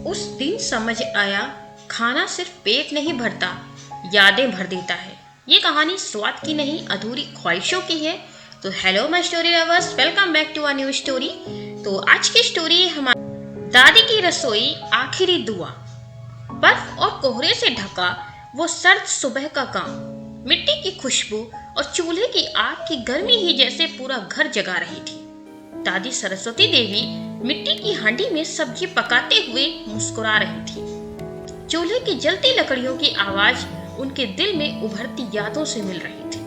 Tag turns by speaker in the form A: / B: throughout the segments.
A: उस दिन समझ आया, खाना सिर्फ पेट नहीं भरता, यादें भर देता है। ये कहानी स्वाद की नहीं, अधूरी ख्वाहिशों की है। तो hello my story lovers, welcome back to a new story. तो आज की स्टोरी हमारी दादी की रसोई, आखिरी दुआ। बर्फ और कोहरे से ढका वो सर्द सुबह का काम, मिट्टी की खुशबू और चूल्हे की आग की गर्मी ही जैसे पूरा घर जगा रही थी। दादी सरस्वती देवी मिट्टी की हांडी में सब्जी पकाते हुए मुस्कुरा रही थी। चूल्हे की जलती लकड़ियों की आवाज उनके दिल में उभरती यादों से मिल रही थी।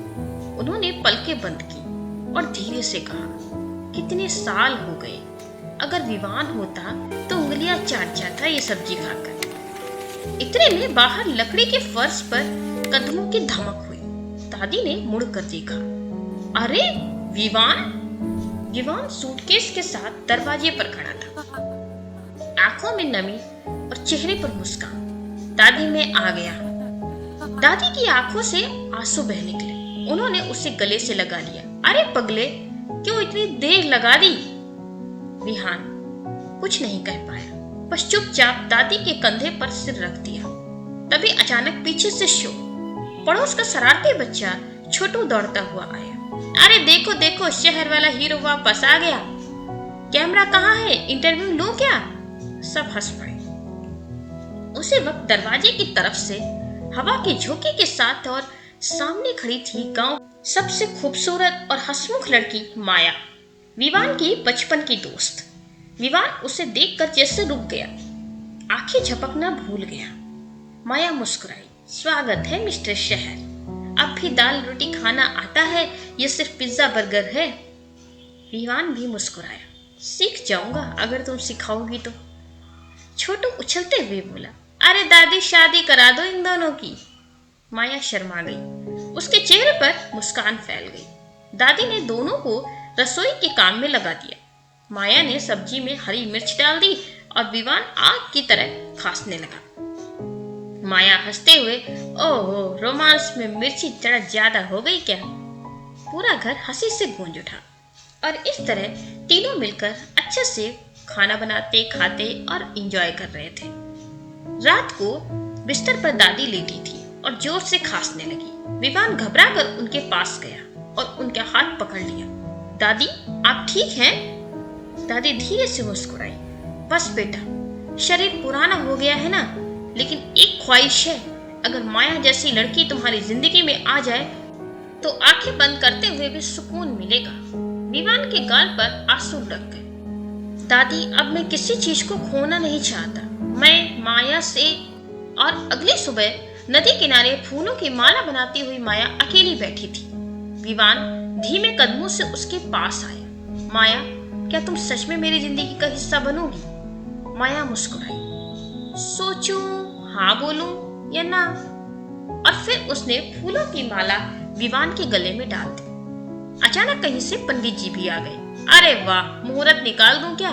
A: उन्होंने पलकें बंद की और धीरे से कहा, कितने साल हो गए, अगर विवान होता तो उंगलियां चाट जाता ये सब्जी खाकर। इतने में बाहर लकड़ी के फर्श पर कदमों की धमक हुई। दादी ने मुड़कर देखा, अरे विवान! विवान सूटकेस के साथ दरवाजे पर खड़ा था, आंखों में नमी और चेहरे पर मुस्कान। दादी में आ गया। दादी की आंखों से आंसू बह निकले। उन्होंने उसे गले से लगा लिया। अरे पगले, क्यों इतनी देर लगा दी? विहान कुछ नहीं कह पाया, बस चुपचाप दादी के कंधे पर सिर रख दिया। तभी अचानक पीछे से शोर। पड़ोस का शरारती बच्चा छोटू दौड़ता हुआ आया। अरे देखो देखो, शहर वाला हीरो वापस आ गया। कैमरा कहाँ है, इंटरव्यू लूं क्या? सब हंस पड़े। उसी वक्त दरवाजे की तरफ से हवा के झोंके के साथ और सामने खड़ी थी गांव सबसे खूबसूरत और हंसमुख लड़की माया, विवान की बचपन की दोस्त। विवान उसे देखकर जैसे रुक गया, आंखें झपकना भूल गया। माया मुस्कुराई, स्वागत है मिस्टर शहर। अब भी दाल रोटी खाना आता है, ये सिर्फ पिज्जा बर्गर है। विवान भी मुस्कुराया, सीख जाऊंगा अगर तुम सिखाओगी तो। छोटू उछलते हुए बोला, अरे दादी, शादी करा दो इन दोनों की। माया शर्मा गई, उसके चेहरे पर मुस्कान फैल गई। दादी ने दोनों को रसोई के काम में लगा दिया। माया ने सब्जी में हरी मिर्च डाल दी और विवान आग की तरह खांसने लगा। माया हंसते हुए, ओहो, रोमांस में मिर्ची जरा ज्यादा हो गई क्या? पूरा घर हंसी से गूंज उठा और इस तरह तीनों मिलकर अच्छे से खाना बनाते, खाते और एंजॉय कर रहे थे। रात को बिस्तर पर दादी लेटी थी और जोर से खांसने लगी। विवान घबराकर उनके पास गया और उनका हाथ पकड़ लिया। दादी, आप ठीक हैं? दादी धीरे से मुस्कुराई, बस बेटा, शरीर पुराना हो गया है ना, लेकिन एक ख्वाहिश है, अगर माया जैसी लड़की तुम्हारी जिंदगी में आ जाए तो आंखें बंद करते हुए भी सुकून मिलेगा। विवान के गाल पर आंसू लग गए। दादी, अब मैं किसी चीज को खोना नहीं चाहता। मैं माया से। और अगली सुबह नदी किनारे फूलों की माला बनाती हुई माया अकेली बैठी थी। विवान धीमे कदमों से उसके पास आया। माया, क्या तुम सच में मेरी जिंदगी का हिस्सा बनोगी? माया मुस्कुराई, सोचूं हाँ बोलूं या ना। और फिर उसने फूलों की माला विवान के गले में डाल दी। अचानक कहीं से पंडित जी भी आ गए। अरे वाह, मुहूर्त निकाल दूं क्या?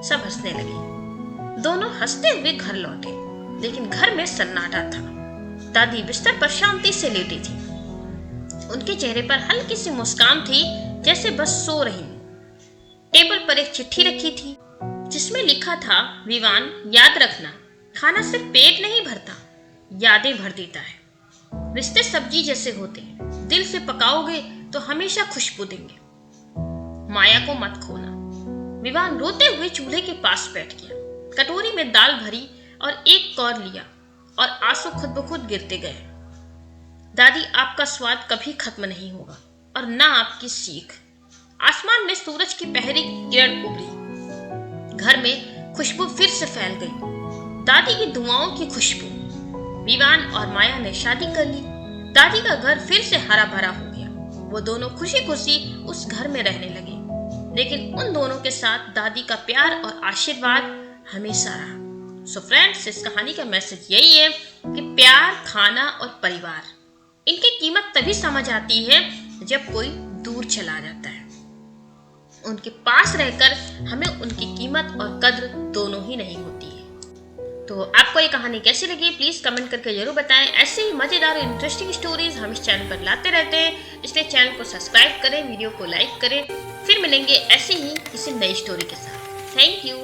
A: सब हंसने लगे। दोनों हंसते हुए घर लौटे, लेकिन घर में सन्नाटा था। दादी बिस्तर पर शांति से लेटी थी। उनके चेहरे पर हल्की सी मुस्कान थी, जैसे बस सो रही हूं। टेबल पर एक चिट्ठी रखी थी जिसमें लिखा था, विवान, याद रखना, खाना सिर्फ पेट नहीं भरता, यादें भर देता है। रिश्ते सब्जी जैसे होते हैं, दिल से पकाओगे तो हमेशा खुशबू देंगे। माया को मत खोना। विवान रोते हुए चूल्हे के पास बैठ गया, कटोरी में दाल भरी और एक कौर लिया और आंसू खुद ब खुद गिरते गए। दादी, आपका स्वाद कभी खत्म नहीं होगा और ना आपकी सीख। आसमान में सूरज की पहली किरण उभरी। घर में खुशबू फिर से फैल गई, दादी की दुआओं की खुशबू। विवान और माया ने शादी कर ली। दादी का घर फिर से हरा भरा हो गया। वो दोनों खुशी खुशी उस घर में रहने लगे, लेकिन उन दोनों के साथ दादी का प्यार और आशीर्वाद हमेशा रहा। सो फ्रेंड्स, इस कहानी का मैसेज यही है कि प्यार, खाना और परिवार, इनकी कीमत तभी समझ आती है जब कोई दूर चला जाता है। उनके पास रहकर हमें उनकी कीमत और कद्र दोनों ही नहीं होती है। तो आपको ये कहानी कैसी लगी, प्लीज कमेंट करके जरूर बताएं। ऐसे ही मजेदार और इंटरेस्टिंग स्टोरीज हम इस चैनल पर लाते रहते हैं, इसलिए चैनल को सब्सक्राइब करें, वीडियो को लाइक करें। फिर मिलेंगे ऐसे ही किसी नई स्टोरी के साथ। Thank you.